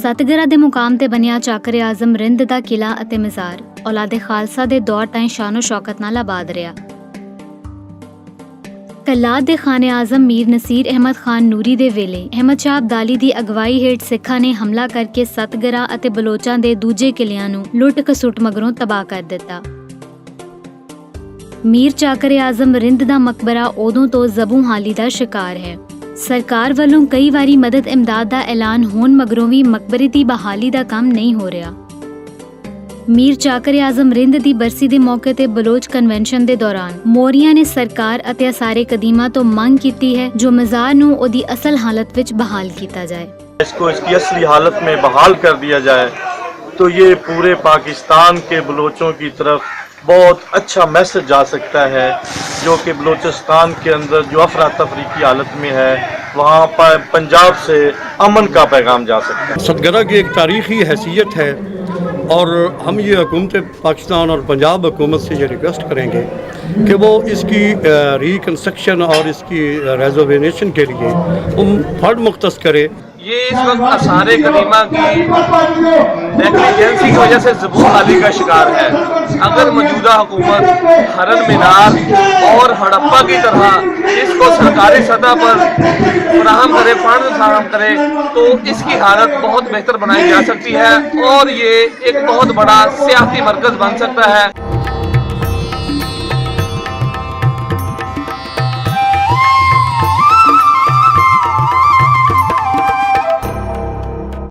सतगरा दे मुकाम ते बनिया चाकर आजम रिंद दा किला अते मज़ार औलादे खालसा दे दौर ताईं शानो शौकत नाल आबाद रहा। कलाद दे खाने आजम मीर नसीर अहमद खान नूरी दे वेले अहमद शाह अब्दाली दी अगवाई हेठ सिखां ने हमला करके सतगरा अते बलोचां दे दूजे किलियां नूं लुट कसुट मगरों तबाह कर दिता। मीर चाकर आजम रिंद दा मकबरा उदों तो ज़बू हाली दा शिकार है। सरकार वालों कई वारी मदद इमदाद दा ऐलान होण मगरों भी मकबरे दी बहाली दा काम नहीं हो रहा। मीर चाकर आजम रिंद दी बरसी दे मौके ते बलोच कन्वेंशन दे दौरान मोरिया ने सरकार अते असारे कदीमा तो मांग की है जो मज़ार नूं ओदी असल हालत विच बहाल किया जाए। इसको इसकी असली हालत में बहाल कर दिया जाए तो ये पूरे पाकिस्तान के बलोचों की तरफ बहुत अच्छा मैसेज जा सकता है, जो कि बलूचिस्तान के अंदर जो अफरा तफरी की हालत में है वहाँ पर पंजाब से अमन का पैगाम जा सकता है। सतगरा की एक तारीख़ी हैसियत है और हम ये हुकूमत पाकिस्तान और पंजाब हुकूमत से ये रिक्वेस्ट करेंगे कि वो इसकी रिकन्स्ट्रक्शन और इसकी रेजोवेशन के लिए फंड मुख्तस करे। ये इस वक्त असारे कदीमा की नेग्लिजेंसी की वजह से ज़बू हाली का शिकार है। अगर मौजूदा हुकूमत हरन मीनार और हड़प्पा की तरह इसको सरकारी सतह पर फराहम करे, फंड फराहम करे तो इसकी हालत बहुत बेहतर बनाई जा सकती है और ये एक बहुत बड़ा सियासी मरकज़ बन सकता है।